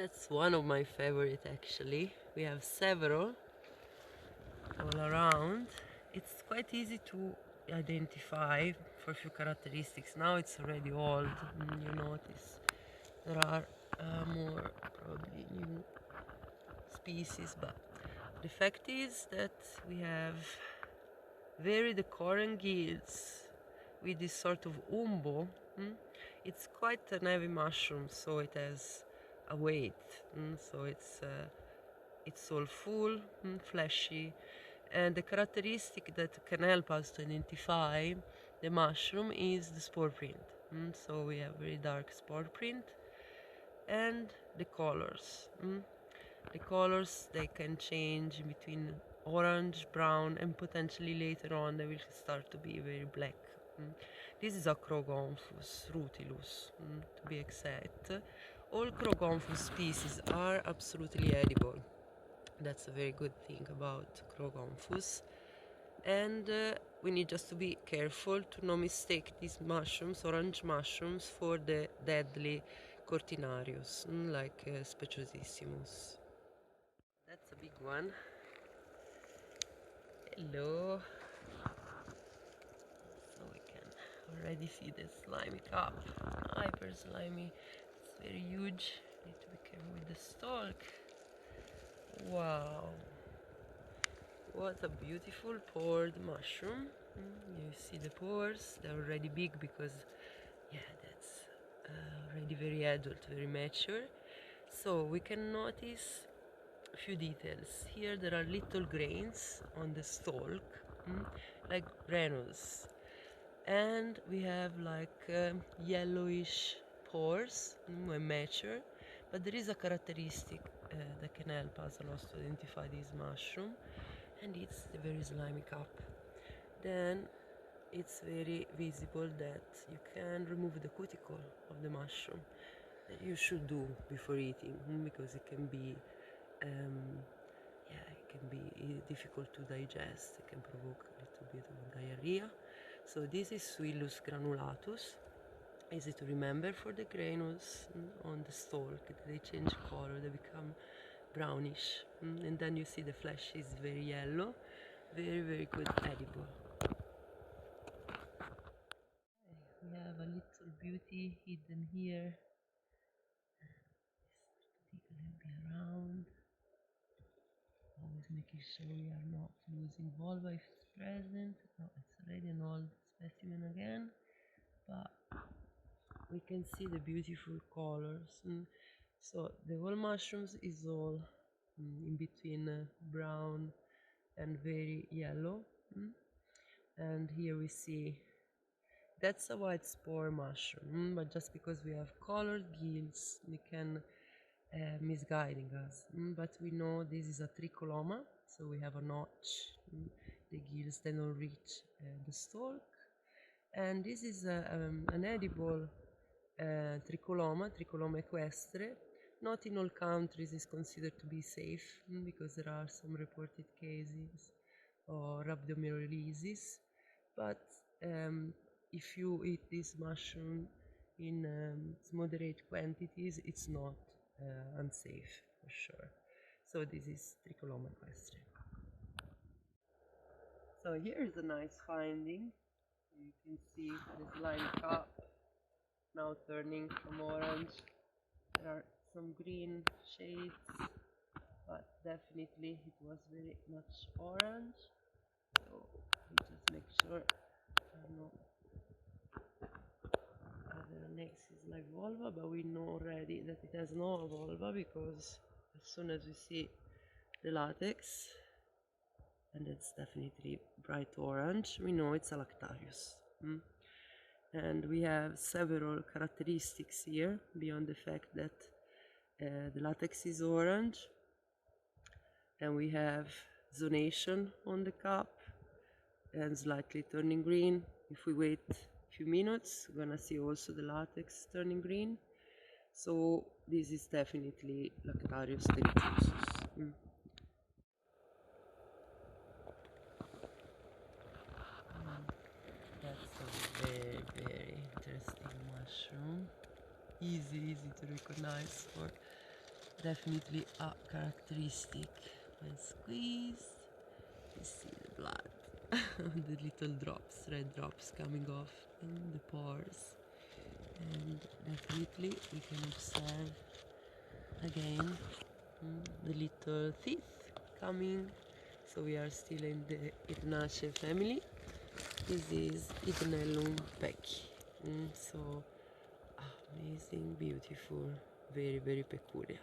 That's one of my favorite actually. We have several all around. It's quite easy to identify for a few characteristics. Now it's already old, you notice there are more probably new species, but the fact is that we have very decorant gills with this sort of umbo. It's quite an heavy mushroom, so it has a weight, so it's all full, fleshy, and the characteristic that can help us to identify the mushroom is the spore print. So we have very dark spore print, and the colors. The colors, they can change between orange, brown, and potentially later on they will start to be very black. This is a Chroogomphus rutilus, to be exact. All Chroogomphus species are absolutely edible. That's a very good thing about Chroogomphus. And we need just to be careful to not mistake these mushrooms, orange mushrooms, for the deadly Cortinarius, like Speciosissimus. That's a big one. Hello. So we can already see the slimy cup. Hyper slimy. It's very huge. Need to be careful with the stalk. Wow. What a beautiful pored mushroom. You see the pores. They're already big because, yeah, that's already very adult, very mature. So we can notice a few details. Here there are little grains on the stalk, like granules, and we have like yellowish pores when mature, but there is a characteristic that can help us a lot to identify this mushroom, and it's the very slimy cup. Then it's very visible that you can remove the cuticle of the mushroom. That you should do before eating, because it can be difficult to digest. It can provoke a little bit of diarrhea. So this is Suillus granulatus. Easy to remember for the granules on the stalk. They change color, they become brownish, and then you see the flesh is very yellow, very, very good edible. We have a little beauty hidden here. Take a little bit around. Always making sure we are not losing vulva if it's present. No, it's already an old specimen again, but we can see the beautiful colors. So the whole mushrooms is all in between brown and very yellow. And here we see that's a white spore mushroom, but just because we have colored gills, they can misguiding us. But we know this is a Tricholoma, so we have a notch. The gills then don't reach the stalk, and this is an edible Tricholoma equestre. Not in all countries is considered to be safe, because there are some reported cases or rhabdomyolysis, but if you eat this mushroom in moderate quantities, it's not unsafe for sure. So this is Tricholoma equestre. So here is a nice finding. You can see the slime cup now turning from orange. There are some green shades, but definitely it was very much orange. So we just make sure there are no other annexes like vulva, but we know already that it has no vulva because as soon as we see the latex, and it's definitely bright orange, we know it's a Lactarius. And we have several characteristics here beyond the fact that the latex is orange, and we have zonation on the cup and slightly turning green. If we wait a few minutes, we're gonna see also the latex turning green. So this is definitely Lactarius deliciosus. That's a very, very interesting mushroom. Easy to recognize for definitely a characteristic. When squeezed, you see the blood, the little drops, red drops coming off in the pores. And definitely we can observe again the little teeth coming. So we are still in the Hypnaceae family. This is Hypnellum pecki. So amazing, beautiful, very, very peculiar.